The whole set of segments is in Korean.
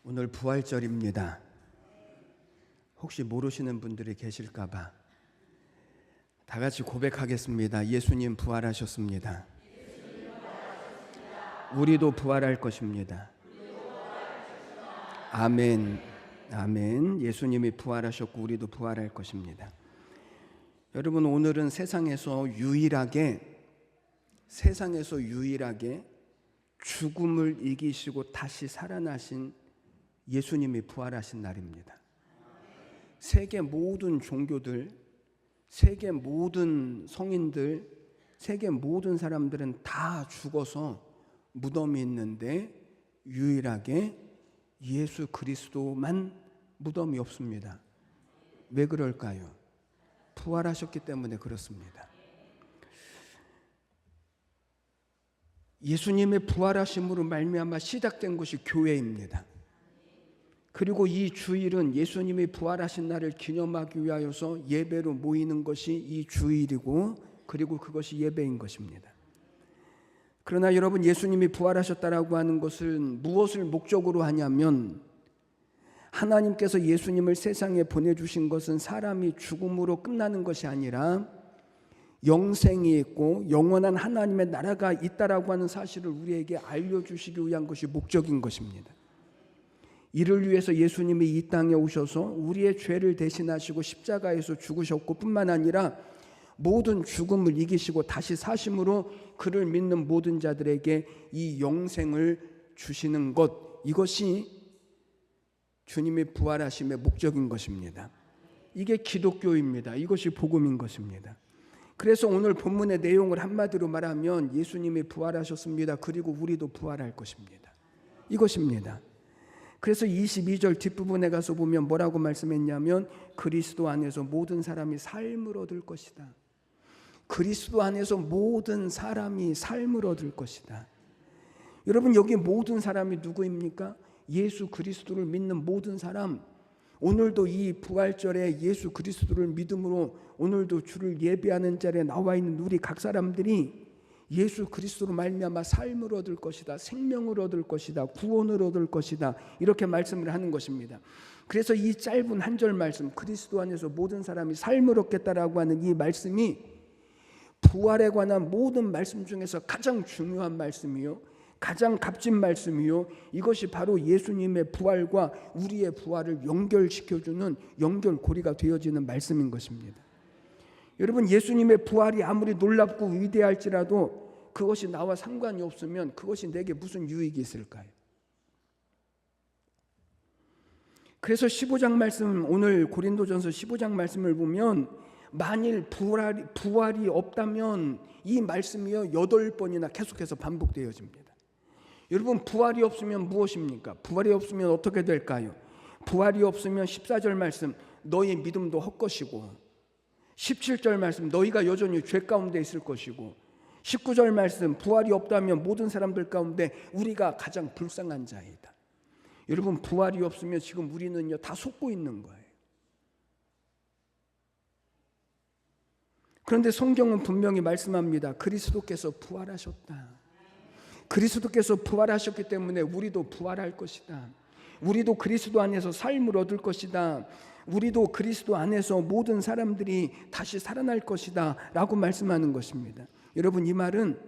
오늘 부활절입니다. 혹시 모르시는 분들이 계실까봐 다 같이 고백하겠습니다. 예수님 부활하셨습니다. 우리도 부활할 것입니다. 아멘. 아멘. 예수님이 부활하셨고 우리도 부활할 것입니다. 여러분, 오늘은 세상에서 유일하게 죽음을 이기시고 다시 살아나신 예수님이 부활하신 날입니다. 세계 모든 종교들, 세계 모든 성인들, 세계 모든 사람들은 다 죽어서 무덤이 있는데 유일하게 예수 그리스도만 무덤이 없습니다. 왜 그럴까요? 부활하셨기 때문에 그렇습니다. 예수님의 부활하심으로 말미암아 시작된 것이 교회입니다. 그리고 이 주일은 예수님이 부활하신 날을 기념하기 위하여서 예배로 모이는 것이 이 주일이고, 그리고 그것이 예배인 것입니다. 그러나 여러분, 예수님이 부활하셨다라고 하는 것은 무엇을 목적으로 하냐면, 하나님께서 예수님을 세상에 보내주신 것은 사람이 죽음으로 끝나는 것이 아니라 영생이 있고 영원한 하나님의 나라가 있다라고 하는 사실을 우리에게 알려주시기 위한 것이 목적인 것입니다. 이를 위해서 예수님이 이 땅에 오셔서 우리의 죄를 대신하시고 십자가에서 죽으셨고, 뿐만 아니라 모든 죽음을 이기시고 다시 사심으로 그를 믿는 모든 자들에게 이 영생을 주시는 것, 이것이 주님의 부활하심의 목적인 것입니다. 이게 기독교입니다. 이것이 복음인 것입니다. 그래서 오늘 본문의 내용을 한마디로 말하면 예수님이 부활하셨습니다. 그리고 우리도 부활할 것입니다. 이것입니다. 그래서 22절 뒷부분에 가서 보면 뭐라고 말씀했냐면, 그리스도 안에서 모든 사람이 삶을 얻을 것이다. 그리스도 안에서 모든 사람이 삶을 얻을 것이다. 여러분, 여기 모든 사람이 누구입니까? 예수 그리스도를 믿는 모든 사람. 오늘도 이 부활절에 예수 그리스도를 믿음으로 오늘도 주를 예배하는 자리에 나와 있는 우리 각 사람들이 예수 그리스도로 말미암아 삶을 얻을 것이다, 생명을 얻을 것이다, 구원을 얻을 것이다, 이렇게 말씀을 하는 것입니다. 그래서 이 짧은 한 절 말씀, 그리스도 안에서 모든 사람이 삶을 얻겠다라고 하는 이 말씀이 부활에 관한 모든 말씀 중에서 가장 중요한 말씀이요, 가장 값진 말씀이요, 이것이 바로 예수님의 부활과 우리의 부활을 연결시켜주는 연결고리가 되어지는 말씀인 것입니다. 여러분, 예수님의 부활이 아무리 놀랍고 위대할지라도 그것이 나와 상관이 없으면 그것이 내게 무슨 유익이 있을까요? 그래서 15장 말씀, 오늘 고린도전서 15장 말씀을 보면, 만일 부활이 없다면 이 말씀이요 8번이나 계속해서 반복되어집니다. 여러분, 부활이 없으면 무엇입니까? 부활이 없으면 어떻게 될까요? 부활이 없으면 14절 말씀, 너희 믿음도 헛것이고, 17절 말씀, 너희가 여전히 죄 가운데 있을 것이고, 19절 말씀, 부활이 없다면 모든 사람들 가운데 우리가 가장 불쌍한 자이다. 여러분, 부활이 없으면 지금 우리는요 다 속고 있는 거예요. 그런데 성경은 분명히 말씀합니다. 그리스도께서 부활하셨다. 그리스도께서 부활하셨기 때문에 우리도 부활할 것이다. 우리도 그리스도 안에서 삶을 얻을 것이다. 우리도 그리스도 안에서 모든 사람들이 다시 살아날 것이다 라고 말씀하는 것입니다. 여러분, 이 말은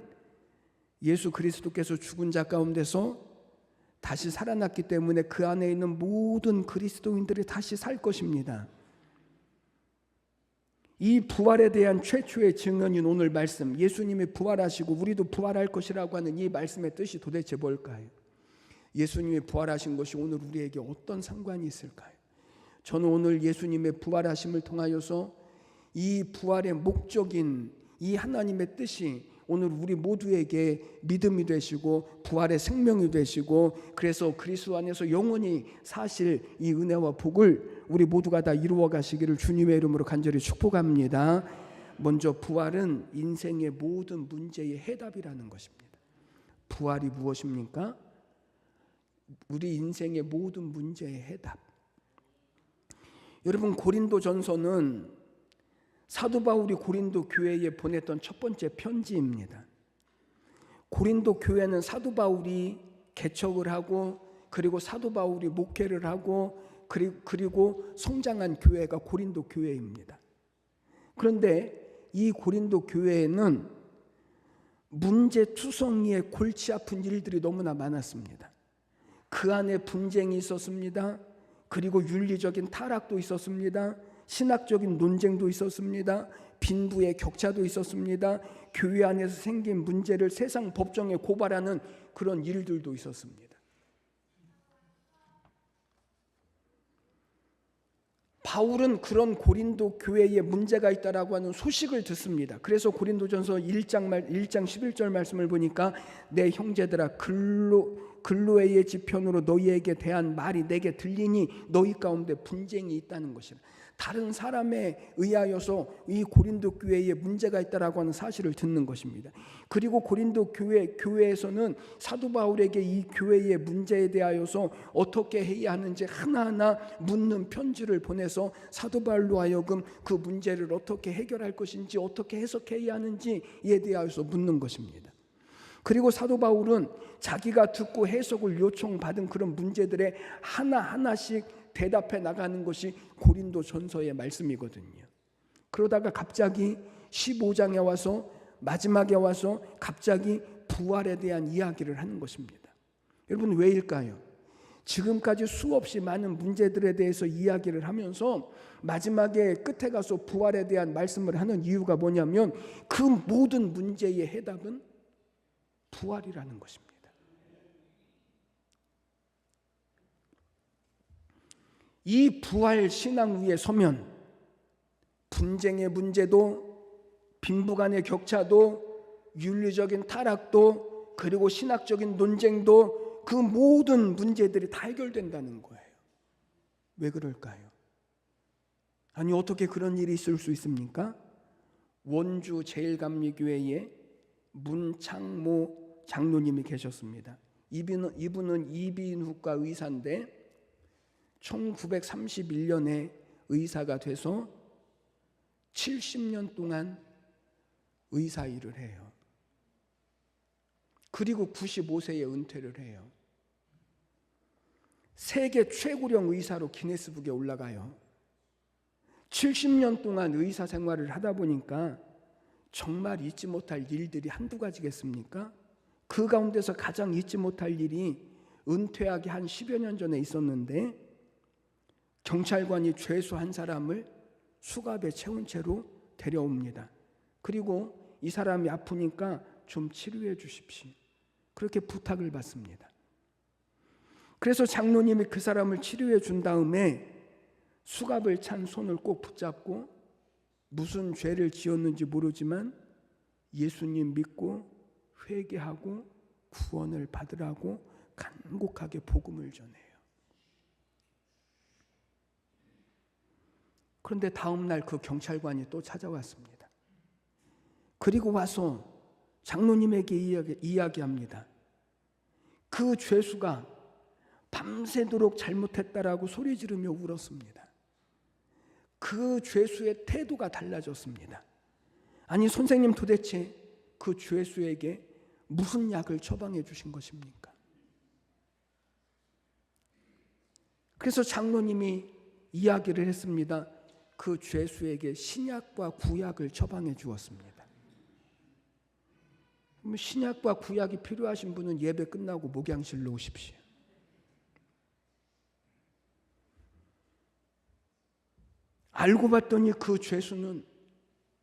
예수 그리스도께서 죽은 자 가운데서 다시 살아났기 때문에 그 안에 있는 모든 그리스도인들이 다시 살 것입니다. 이 부활에 대한 최초의 증언인 오늘 말씀, 예수님이 부활하시고 우리도 부활할 것이라고 하는 이 말씀의 뜻이 도대체 뭘까요? 예수님이 부활하신 것이 오늘 우리에게 어떤 상관이 있을까요? 저는 오늘 예수님의 부활하심을 통하여서 이 부활의 목적인 이 하나님의 뜻이 오늘 우리 모두에게 믿음이 되시고 부활의 생명이 되시고, 그래서 그리스도 안에서 영원히 사실 이 은혜와 복을 우리 모두가 다 이루어 가시기를 주님의 이름으로 간절히 축복합니다. 먼저 부활은 인생의 모든 문제의 해답이라는 것입니다. 부활이 무엇입니까? 우리 인생의 모든 문제의 해답. 여러분, 고린도전서는 사도 바울이 고린도 교회에 보냈던 첫 번째 편지입니다. 고린도 교회는 사도 바울이 개척을 하고 그리고 사도 바울이 목회를 하고 그리고 성장한 교회가 고린도 교회입니다. 그런데 이 고린도 교회에는 문제투성이의 골치 아픈 일들이 너무나 많았습니다. 그 안에 분쟁이 있었습니다. 그리고 윤리적인 타락도 있었습니다. 신학적인 논쟁도 있었습니다. 빈부의 격차도 있었습니다. 교회 안에서 생긴 문제를 세상 법정에 고발하는 그런 일들도 있었습니다. 바울은 그런 고린도 교회에 문제가 있다라고 하는 소식을 듣습니다. 그래서 고린도전서 1장 11절 말씀을 보니까 내 형제들아 글로에의 지편으로 너희에게 대한 말이 내게 들리니 너희 가운데 분쟁이 있다는 것이라. 다른 사람에 의하여서 이 고린도 교회에 문제가 있다라고 하는 사실을 듣는 것입니다. 그리고 고린도 교회에서는 사도 바울에게 이 교회의 문제에 대하여서 어떻게 해야 하는지 하나하나 묻는 편지를 보내서 사도 바울로 하여금 그 문제를 어떻게 해결할 것인지 어떻게 해석해야 하는지에 대하여서 묻는 것입니다. 그리고 사도 바울은 자기가 듣고 해석을 요청받은 그런 문제들에 하나하나씩 대답해 나가는 것이 고린도 전서의 말씀이거든요. 그러다가 갑자기 15장에 와서 마지막에 와서 갑자기 부활에 대한 이야기를 하는 것입니다. 여러분 왜일까요? 지금까지 수없이 많은 문제들에 대해서 이야기를 하면서 마지막에 끝에 가서 부활에 대한 말씀을 하는 이유가 뭐냐면 그 모든 문제의 해답은 부활이라는 것입니다. 이 부활 신앙 위에 서면 분쟁의 문제도 빈부간의 격차도 윤리적인 타락도 그리고 신학적인 논쟁도 그 모든 문제들이 다 해결된다는 거예요. 왜 그럴까요? 아니 어떻게 그런 일이 있을 수 있습니까? 원주 제일감리교회에 문창모 장로님이 계셨습니다. 이분은 이비인후과 의사인데 1931년에 의사가 돼서 70년 동안 의사 일을 해요. 그리고 95세에 은퇴를 해요. 세계 최고령 의사로 기네스북에 올라가요. 70년 동안 의사 생활을 하다 보니까 정말 잊지 못할 일들이 한두 가지겠습니까? 그 가운데서 가장 잊지 못할 일이 은퇴하기 한 10여 년 전에 있었는데 경찰관이 죄수 한 사람을 수갑에 채운 채로 데려옵니다. 그리고 이 사람이 아프니까 좀 치료해 주십시오. 그렇게 부탁을 받습니다. 그래서 장로님이 그 사람을 치료해 준 다음에 수갑을 찬 손을 꼭 붙잡고 무슨 죄를 지었는지 모르지만 예수님 믿고 회개하고 구원을 받으라고 간곡하게 복음을 전해요. 그런데 다음 날 그 경찰관이 또 찾아왔습니다. 그리고 와서 장로님에게 이야기합니다. 그 죄수가 밤새도록 잘못했다라고 소리 지르며 울었습니다. 그 죄수의 태도가 달라졌습니다. 아니 선생님 도대체 그 죄수에게 무슨 약을 처방해 주신 것입니까? 그래서 장로님이 이야기를 했습니다. 그 죄수에게 신약과 구약을 처방해 주었습니다. 신약과 구약이 필요하신 분은 예배 끝나고 목양실로 오십시오. 알고 봤더니 그 죄수는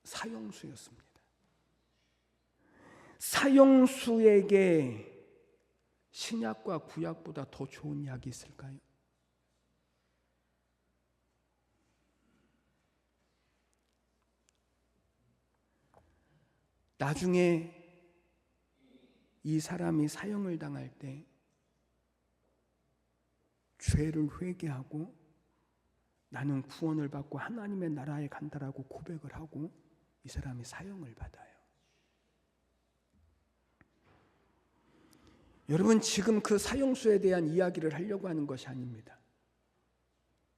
사형수였습니다. 사형수에게 신약과 구약보다 더 좋은 약이 있을까요? 나중에 이 사람이 사형을 당할 때 죄를 회개하고 나는 구원을 받고 하나님의 나라에 간다라고 고백을 하고 이 사람이 사형을 받아요. 여러분 지금 그 사형수에 대한 이야기를 하려고 하는 것이 아닙니다.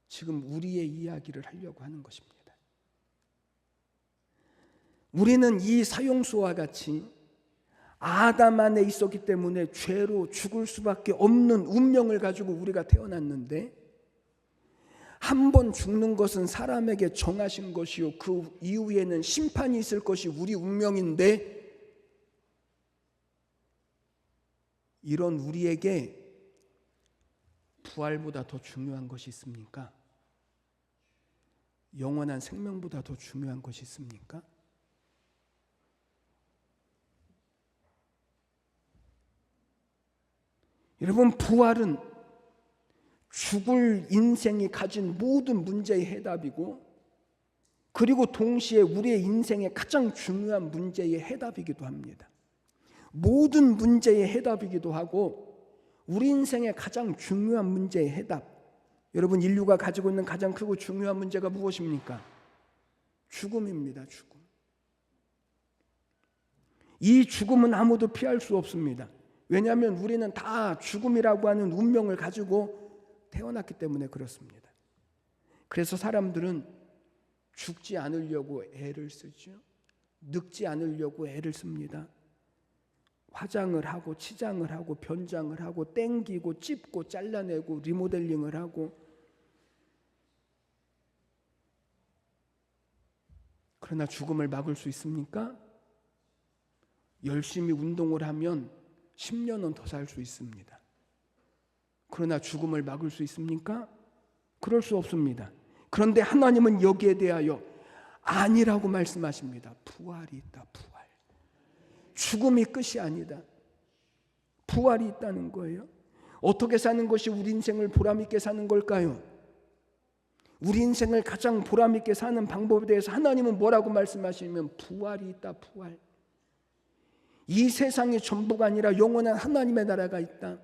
지금 우리의 이야기를 하려고 하는 것입니다. 우리는 이 사형수와 같이 아담 안에 있었기 때문에 죄로 죽을 수밖에 없는 운명을 가지고 우리가 태어났는데, 한 번 죽는 것은 사람에게 정하신 것이요 그 이후에는 심판이 있을 것이 우리 운명인데, 이런 우리에게 부활보다 더 중요한 것이 있습니까? 영원한 생명보다 더 중요한 것이 있습니까? 여러분, 부활은 죽을 인생이 가진 모든 문제의 해답이고, 그리고 동시에 우리의 인생의 가장 중요한 문제의 해답이기도 합니다. 모든 문제의 해답이기도 하고 우리 인생의 가장 중요한 문제의 해답. 여러분, 인류가 가지고 있는 가장 크고 중요한 문제가 무엇입니까? 죽음입니다. 죽음. 이 죽음은 아무도 피할 수 없습니다. 왜냐하면 우리는 다 죽음이라고 하는 운명을 가지고 태어났기 때문에 그렇습니다. 그래서 사람들은 죽지 않으려고 애를 쓰죠. 늙지 않으려고 애를 씁니다. 화장을 하고 치장을 하고 변장을 하고 땡기고 찝고 잘라내고 리모델링을 하고. 그러나 죽음을 막을 수 있습니까? 열심히 운동을 하면 10년은 더 살 수 있습니다. 그러나 죽음을 막을 수 있습니까? 그럴 수 없습니다. 그런데 하나님은 여기에 대하여 아니라고 말씀하십니다. 부활이 있다. 부활. 죽음이 끝이 아니다. 부활이 있다는 거예요. 어떻게 사는 것이 우리 인생을 보람있게 사는 걸까요? 우리 인생을 가장 보람있게 사는 방법에 대해서 하나님은 뭐라고 말씀하시냐면 부활이 있다. 부활. 이 세상이 전부가 아니라 영원한 하나님의 나라가 있다.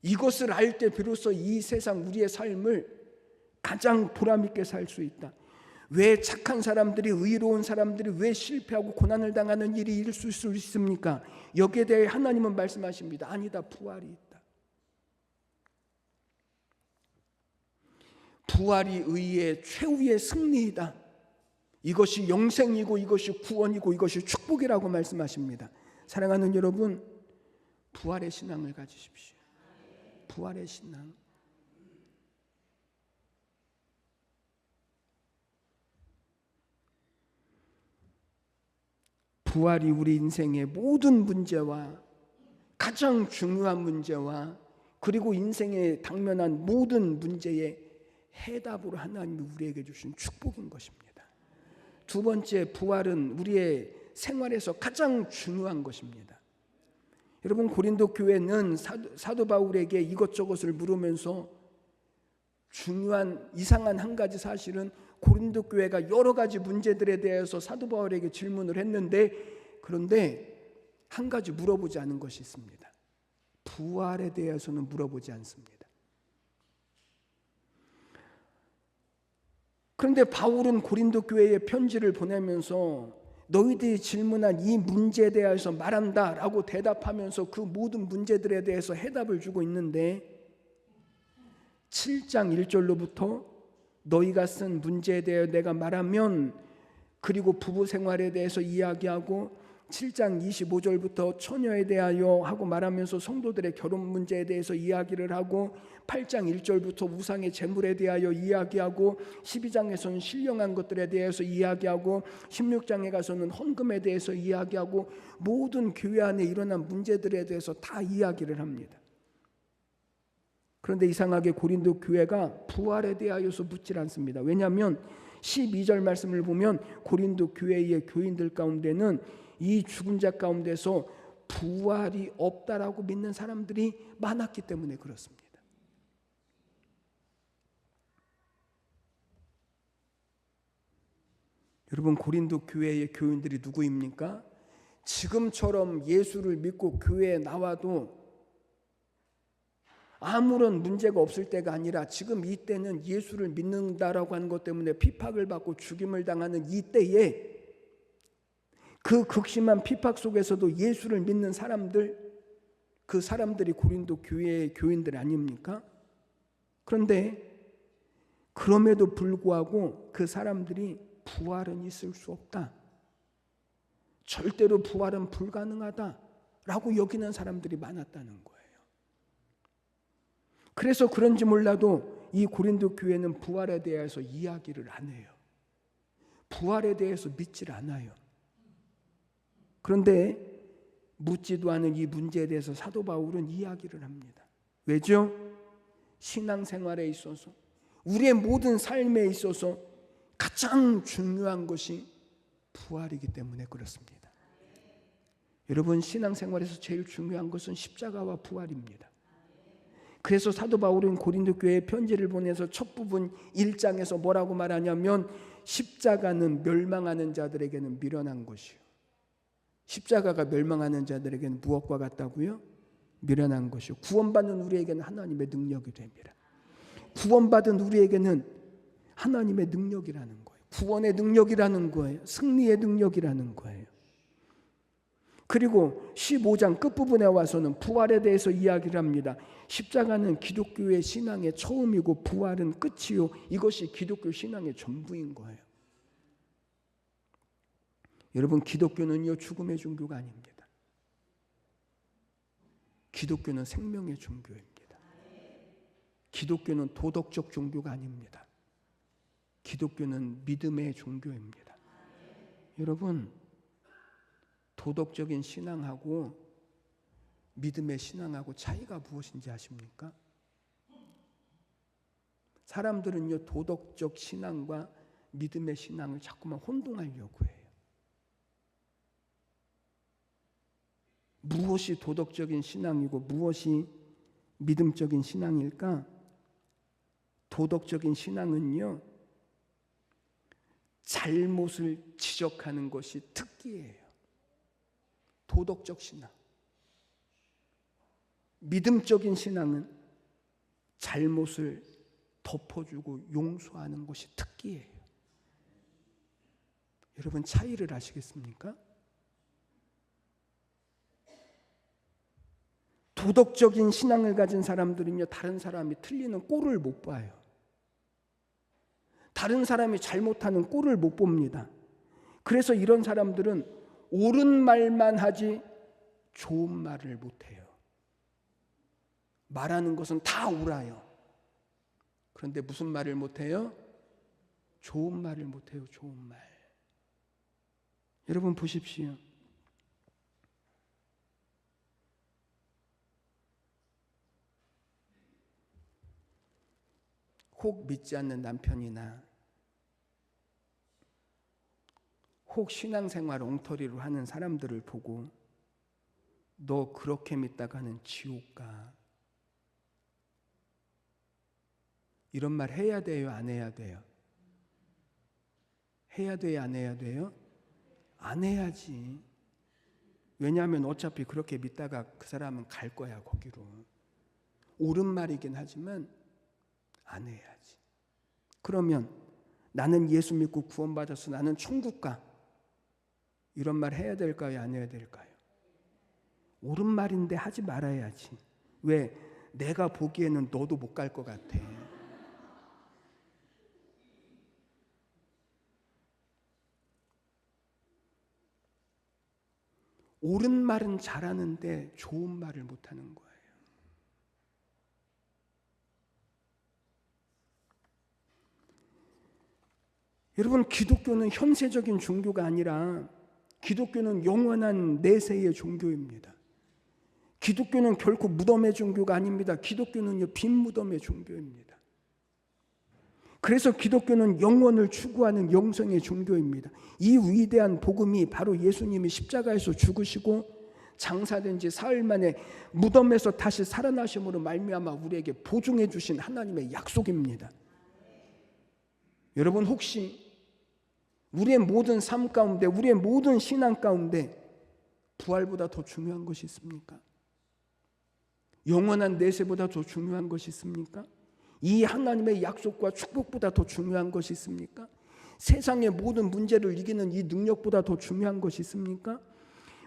이것을 알 때 비로소 이 세상 우리의 삶을 가장 보람있게 살 수 있다. 왜 착한 사람들이, 의로운 사람들이 왜 실패하고 고난을 당하는 일이 있을 수 있습니까? 여기에 대해 하나님은 말씀하십니다. 아니다. 부활이 있다. 부활이 의의 최후의 승리이다. 이것이 영생이고 이것이 구원이고 이것이 축복이라고 말씀하십니다. 사랑하는 여러분, 부활의 신앙을 가지십시오. 부활의 신앙. 부활이 우리 인생의 모든 문제와 가장 중요한 문제와 그리고 인생에 당면한 모든 문제의 해답으로 하나님이 우리에게 주신 축복인 것입니다. 두 번째, 부활은 우리의 생활에서 가장 중요한 것입니다. 여러분, 고린도 교회는 사도 바울에게 이것저것을 물으면서 중요한 이상한 한 가지 사실은 고린도 교회가 여러 가지 문제들에 대해서 사도 바울에게 질문을 했는데, 그런데 한 가지 물어보지 않은 것이 있습니다. 부활에 대해서는 물어보지 않습니다. 그런데 바울은 고린도 교회에 편지를 보내면서 너희들이 질문한 이 문제에 대해서 말한다 라고 대답하면서 그 모든 문제들에 대해서 해답을 주고 있는데, 7장 1절로부터 너희가 쓴 문제에 대해 내가 말하면, 그리고 부부 생활에 대해서 이야기하고 7장 25절부터 처녀에 대하여 하고 말하면서 성도들의 결혼 문제에 대해서 이야기를 하고, 8장 1절부터 우상의 재물에 대하여 이야기하고, 12장에서는 신령한 것들에 대해서 이야기하고, 16장에 가서는 헌금에 대해서 이야기하고, 모든 교회 안에 일어난 문제들에 대해서 다 이야기를 합니다. 그런데 이상하게 고린도 교회가 부활에 대하여서 묻질 않습니다. 왜냐하면 12절 말씀을 보면 고린도 교회의 교인들 가운데는 이 죽은 자 가운데서 부활이 없다라고 믿는 사람들이 많았기 때문에 그렇습니다. 여러분, 고린도 교회의 교인들이 누구입니까? 지금처럼 예수를 믿고 교회에 나와도 아무런 문제가 없을 때가 아니라 지금 이때는 예수를 믿는다라고 하는 것 때문에 핍박을 받고 죽임을 당하는 이때에, 그 극심한 핍박 속에서도 예수를 믿는 사람들, 그 사람들이 고린도 교회의 교인들 아닙니까? 그런데 그럼에도 불구하고 그 사람들이 부활은 있을 수 없다, 절대로 부활은 불가능하다라고 여기는 사람들이 많았다는 거예요. 그래서 그런지 몰라도 이 고린도 교회는 부활에 대해서 이야기를 안 해요. 부활에 대해서 믿질 않아요. 그런데 묻지도 않은 이 문제에 대해서 사도 바울은 이야기를 합니다. 왜죠? 신앙생활에 있어서, 우리의 모든 삶에 있어서 가장 중요한 것이 부활이기 때문에 그렇습니다. 여러분, 신앙생활에서 제일 중요한 것은 십자가와 부활입니다. 그래서 사도 바울은 고린도 교회에 편지를 보내서 첫 부분 1장에서 뭐라고 말하냐면 십자가는 멸망하는 자들에게는 미련한 것이요. 십자가가 멸망하는 자들에게는 무엇과 같다고요? 미련한 것이요. 구원받는 우리에게는 하나님의 능력이 됩니다. 구원받은 우리에게는 하나님의 능력이라는 거예요. 구원의 능력이라는 거예요. 승리의 능력이라는 거예요. 그리고 15장 끝부분에 와서는 부활에 대해서 이야기를 합니다. 십자가는 기독교의 신앙의 처음이고 부활은 끝이요. 이것이 기독교 신앙의 전부인 거예요. 여러분, 기독교는요, 죽음의 종교가 아닙니다. 기독교는 생명의 종교입니다. 기독교는 도덕적 종교가 아닙니다. 기독교는 믿음의 종교입니다. 여러분, 도덕적인 신앙하고 믿음의 신앙하고 차이가 무엇인지 아십니까? 사람들은요, 도덕적 신앙과 믿음의 신앙을 자꾸만 혼동하려고 해요. 무엇이 도덕적인 신앙이고 무엇이 믿음적인 신앙일까? 도덕적인 신앙은요, 잘못을 지적하는 것이 특기예요. 도덕적 신앙. 믿음적인 신앙은 잘못을 덮어주고 용서하는 것이 특기예요. 여러분, 차이를 아시겠습니까? 도덕적인 신앙을 가진 사람들은요, 다른 사람이 틀리는 꼴을 못 봐요. 다른 사람이 잘못하는 꼴을 못 봅니다. 그래서 이런 사람들은 옳은 말만 하지 좋은 말을 못 해요. 말하는 것은 다 옳아요. 그런데 무슨 말을 못 해요? 좋은 말을 못 해요. 좋은 말. 여러분 보십시오. 혹 믿지 않는 남편이나 혹 신앙생활 엉터리로 하는 사람들을 보고 너 그렇게 믿다가는 지옥 가. 이런 말 해야 돼요? 안 해야 돼요? 해야 돼요? 안 해야 돼요? 안 해야지. 왜냐하면 어차피 그렇게 믿다가 그 사람은 갈 거야, 거기로. 옳은 말이긴 하지만 안 해야지. 그러면 나는 예수 믿고 구원받았어, 나는 천국 가. 이런 말 해야 될까요? 안 해야 될까요? 옳은 말인데 하지 말아야지. 왜? 내가 보기에는 너도 못 갈 것 같아. 옳은 말은 잘하는데 좋은 말을 못하는 거예요. 여러분, 기독교는 현세적인 종교가 아니라 기독교는 영원한 내세의 종교입니다. 기독교는 결코 무덤의 종교가 아닙니다. 기독교는요, 빈 무덤의 종교입니다. 그래서 기독교는 영원을 추구하는 영성의 종교입니다. 이 위대한 복음이 바로 예수님이 십자가에서 죽으시고 장사된 지 사흘 만에 무덤에서 다시 살아나심으로 말미암아 우리에게 보증해 주신 하나님의 약속입니다. 여러분, 혹시 우리의 모든 삶 가운데, 우리의 모든 신앙 가운데 부활보다 더 중요한 것이 있습니까? 영원한 내세보다 더 중요한 것이 있습니까? 이 하나님의 약속과 축복보다 더 중요한 것이 있습니까? 세상의 모든 문제를 이기는 이 능력보다 더 중요한 것이 있습니까?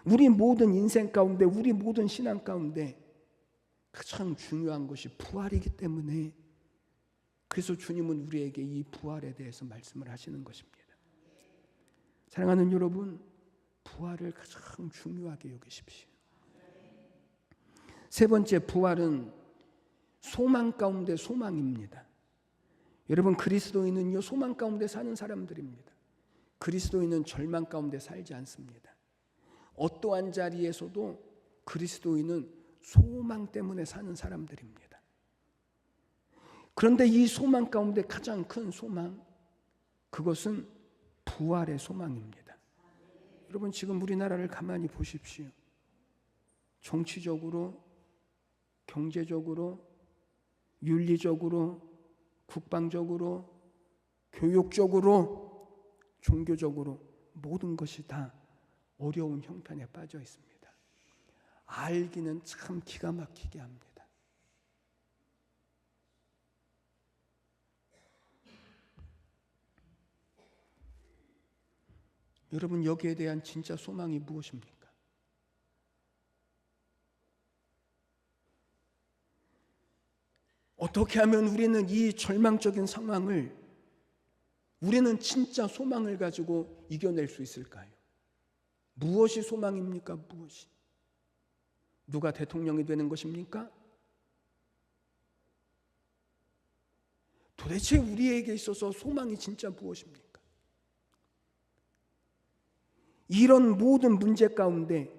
우리 모든 인생 가운데, 우리 모든 신앙 가운데 가장 중요한 것이 부활이기 때문에, 그래서 주님은 우리에게 이 부활에 대해서 말씀을 하시는 것입니다. 사랑하는 여러분, 부활을 가장 중요하게 여기십시오. 세 번째, 부활은 소망 가운데 소망입니다. 여러분, 그리스도인은요, 소망 가운데 사는 사람들입니다. 그리스도인은 절망 가운데 살지 않습니다. 어떠한 자리에서도 그리스도인은 소망 때문에 사는 사람들입니다. 그런데 이 소망 가운데 가장 큰 소망, 그것은 부활의 소망입니다. 여러분, 지금 우리나라를 가만히 보십시오. 정치적으로, 경제적으로, 윤리적으로, 국방적으로, 교육적으로, 종교적으로 모든 것이 다 어려운 형편에 빠져 있습니다. 알기는 참 기가 막히게 합니다. 여러분, 여기에 대한 진짜 소망이 무엇입니까? 어떻게 하면 우리는 이 절망적인 상황을, 우리는 진짜 소망을 가지고 이겨낼 수 있을까요? 무엇이 소망입니까? 무엇이? 누가 대통령이 되는 것입니까? 도대체 우리에게 있어서 소망이 진짜 무엇입니까? 이런 모든 문제 가운데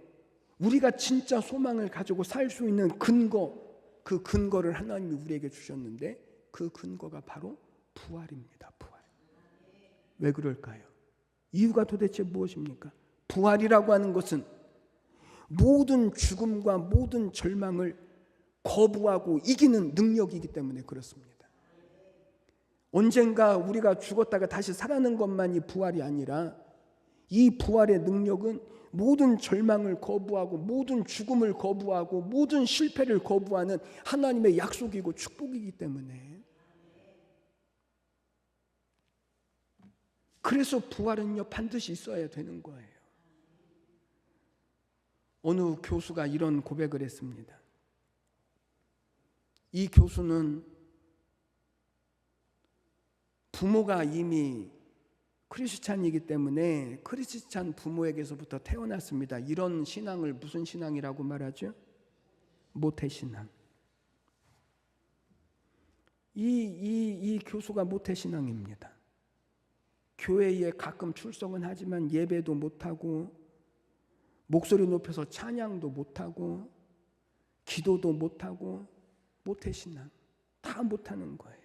우리가 진짜 소망을 가지고 살 수 있는 근거, 그 근거를 하나님이 우리에게 주셨는데 그 근거가 바로 부활입니다. 부활. 왜 그럴까요? 이유가 도대체 무엇입니까? 부활이라고 하는 것은 모든 죽음과 모든 절망을 거부하고 이기는 능력이기 때문에 그렇습니다. 언젠가 우리가 죽었다가 다시 살아나는 것만이 부활이 아니라 이 부활의 능력은 모든 절망을 거부하고 모든 죽음을 거부하고 모든 실패를 거부하는 하나님의 약속이고 축복이기 때문에, 그래서 부활은요 반드시 있어야 되는 거예요. 어느 교수가 이런 고백을 했습니다. 이 교수는 부모가 이미 크리스찬이기 때문에 크리스찬 부모에게서부터 태어났습니다. 이런 신앙을 무슨 신앙이라고 말하죠? 모태신앙. 이 교수가 모태신앙입니다. 교회에 가끔 출석은 하지만 예배도 못하고 목소리 높여서 찬양도 못하고 기도도 못하고 모태신앙 다 못하는 거예요.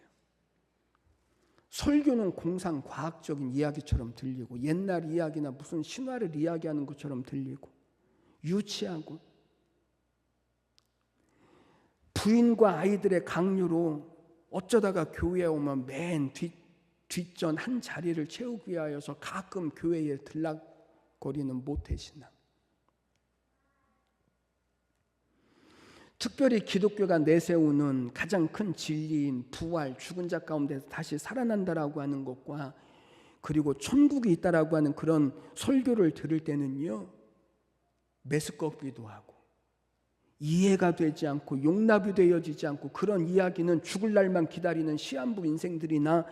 설교는 공상 과학적인 이야기처럼 들리고 옛날 이야기나 무슨 신화를 이야기하는 것처럼 들리고 유치하고, 부인과 아이들의 강요로 어쩌다가 교회에 오면 맨 뒷전 한 자리를 채우기 위하여서 가끔 교회에 들락거리는 모태신앙. 특별히 기독교가 내세우는 가장 큰 진리인 부활, 죽은 자 가운데 다시 살아난다라고 하는 것과 그리고 천국이 있다라고 하는 그런 설교를 들을 때는요 메스껍기도 하고 이해가 되지 않고 용납이 되어지지 않고, 그런 이야기는 죽을 날만 기다리는 시한부 인생들이나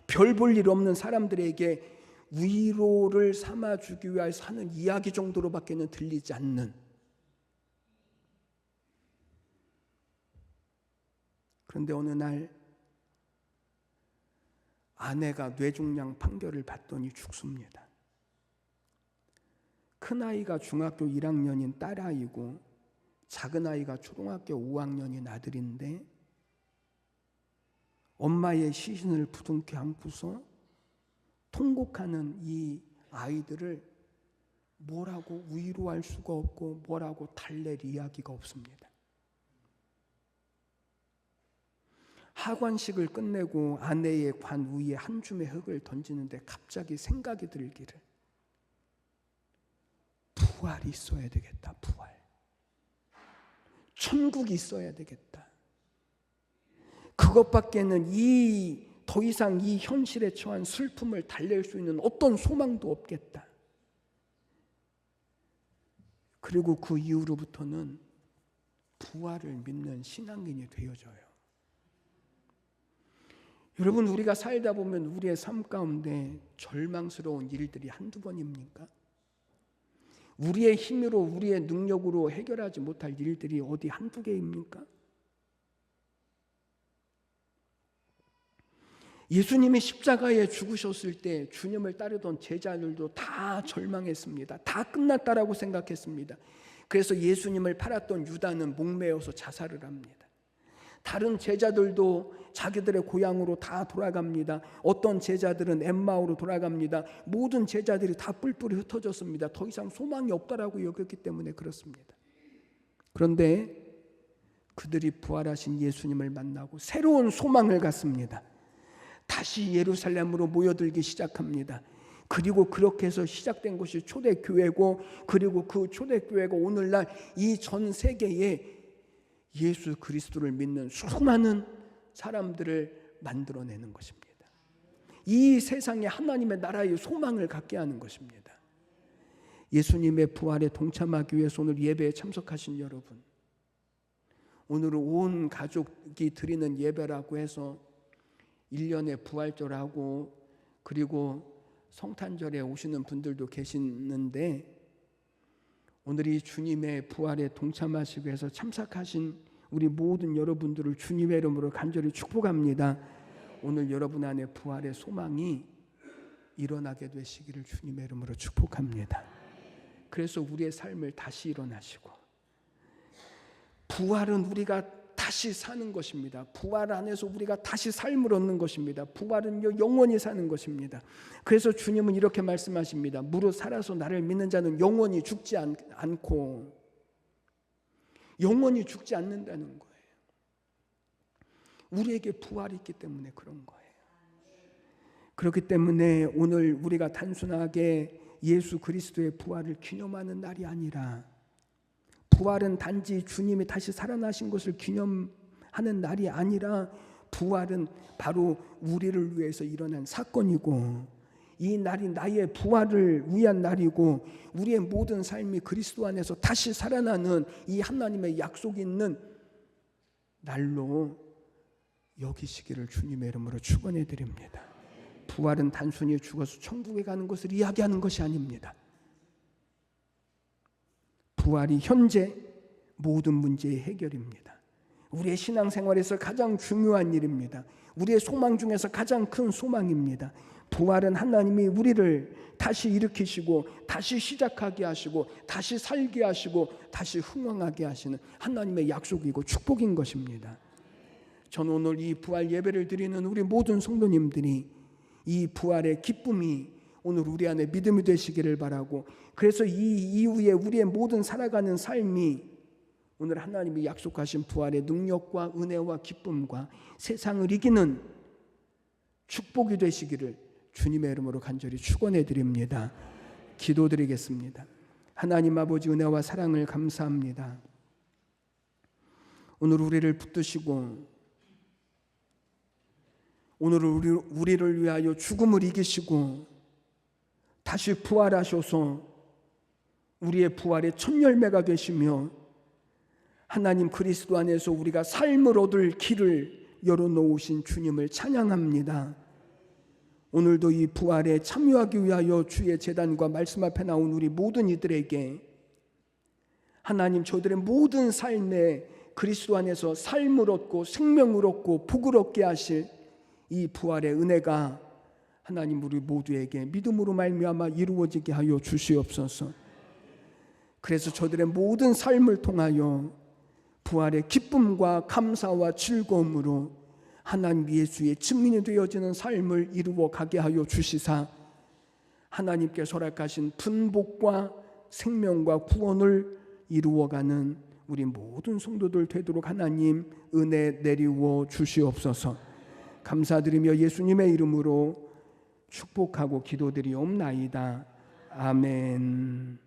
별 볼 일 없는 사람들에게 위로를 삼아주기 위하여 사는 이야기 정도로밖에는 들리지 않는, 그런데 어느 날 아내가 뇌종양 판결을 받더니 죽습니다. 큰아이가 중학교 1학년인 딸아이고 작은아이가 초등학교 5학년인 아들인데 엄마의 시신을 부둥켜 안고서 통곡하는 이 아이들을 뭐라고 위로할 수가 없고 뭐라고 달랠 이야기가 없습니다. 하관식을 끝내고 아내의 관 위에 한 줌의 흙을 던지는데 갑자기 생각이 들기를, 부활이 있어야 되겠다. 부활. 천국이 있어야 되겠다. 그것밖에는 더 이상 이 현실에 처한 슬픔을 달랠 수 있는 어떤 소망도 없겠다. 그리고 그 이후로부터는 부활을 믿는 신앙인이 되어져요. 여러분, 우리가 살다 보면 우리의 삶 가운데 절망스러운 일들이 한두 번입니까? 우리의 힘으로 우리의 능력으로 해결하지 못할 일들이 어디 한두 개입니까? 예수님이 십자가에 죽으셨을 때 주님을 따르던 제자들도 다 절망했습니다. 다 끝났다라고 생각했습니다. 그래서 예수님을 팔았던 유다는 목매어서 자살을 합니다. 다른 제자들도 자기들의 고향으로 다 돌아갑니다. 어떤 제자들은 엠마오로 돌아갑니다. 모든 제자들이 다 뿔뿔이 흩어졌습니다. 더 이상 소망이 없다라고 여겼기 때문에 그렇습니다. 그런데 그들이 부활하신 예수님을 만나고 새로운 소망을 갖습니다. 다시 예루살렘으로 모여들기 시작합니다. 그리고 그렇게 해서 시작된 것이 초대교회고, 그리고 그 초대교회가 오늘날 이 전 세계에 예수 그리스도를 믿는 수많은 사람들을 만들어내는 것입니다. 이 세상에 하나님의 나라의 소망을 갖게 하는 것입니다. 예수님의 부활에 동참하기 위해서 오늘 예배에 참석하신 여러분, 오늘은 온 가족이 드리는 예배라고 해서 1년에 부활절하고 그리고 성탄절에 오시는 분들도 계시는데, 오늘 이 주님의 부활에 동참하시기 위해서 참석하신 우리 모든 여러분들을 주님의 이름으로 간절히 축복합니다. 오늘 여러분 안에 부활의 소망이 일어나게 되시기를 주님의 이름으로 축복합니다. 그래서 우리의 삶을 다시 일어나시고, 부활은 우리가 다시 사는 것입니다. 부활 안에서 우리가 다시 삶을 얻는 것입니다. 부활은요, 영원히 사는 것입니다. 그래서 주님은 이렇게 말씀하십니다. 무릇 살아서 나를 믿는 자는 영원히 죽지 않고, 영원히 죽지 않는다는 거예요. 우리에게 부활이 있기 때문에 그런 거예요. 그렇기 때문에 오늘 우리가 단순하게 예수 그리스도의 부활을 기념하는 날이 아니라, 부활은 단지 주님이 다시 살아나신 것을 기념하는 날이 아니라, 부활은 바로 우리를 위해서 일어난 사건이고, 이 날이 나의 부활을 위한 날이고, 우리의 모든 삶이 그리스도 안에서 다시 살아나는 이 하나님의 약속이 있는 날로 여기시기를 주님의 이름으로 축원해 드립니다. 부활은 단순히 죽어서 천국에 가는 것을 이야기하는 것이 아닙니다. 부활이 현재 모든 문제의 해결입니다. 우리의 신앙생활에서 가장 중요한 일입니다. 우리의 소망 중에서 가장 큰 소망입니다. 부활은 하나님이 우리를 다시 일으키시고, 다시 시작하게 하시고, 다시 살게 하시고, 다시 흥왕하게 하시는 하나님의 약속이고 축복인 것입니다. 저는 오늘 이 부활 예배를 드리는 우리 모든 성도님들이 이 부활의 기쁨이 오늘 우리 안에 믿음이 되시기를 바라고, 그래서 이 이후에 우리의 모든 살아가는 삶이 오늘 하나님이 약속하신 부활의 능력과 은혜와 기쁨과 세상을 이기는 축복이 되시기를 주님의 이름으로 간절히 축원해 드립니다. 기도드리겠습니다. 하나님 아버지, 은혜와 사랑을 감사합니다. 오늘 우리를 붙드시고, 오늘 우리를 위하여 죽음을 이기시고 다시 부활하셔서 우리의 부활의 첫 열매가 되시며, 하나님 그리스도 안에서 우리가 삶을 얻을 길을 열어놓으신 주님을 찬양합니다. 오늘도 이 부활에 참여하기 위하여 주의 제단과 말씀 앞에 나온 우리 모든 이들에게 하나님, 저들의 모든 삶에 그리스도 안에서 삶을 얻고 생명을 얻고 복을 얻게 하실 이 부활의 은혜가 하나님 우리 모두에게 믿음으로 말미암아 이루어지게 하여 주시옵소서. 그래서 저들의 모든 삶을 통하여 부활의 기쁨과 감사와 즐거움으로 하나님 예수의 증인이 되어지는 삶을 이루어 가게 하여 주시사, 하나님께서 허락하신 분복과 생명과 구원을 이루어가는 우리 모든 성도들 되도록 하나님 은혜 내리워 주시옵소서. 감사드리며 예수님의 이름으로 축복하고 기도드리옵나이다. 아멘.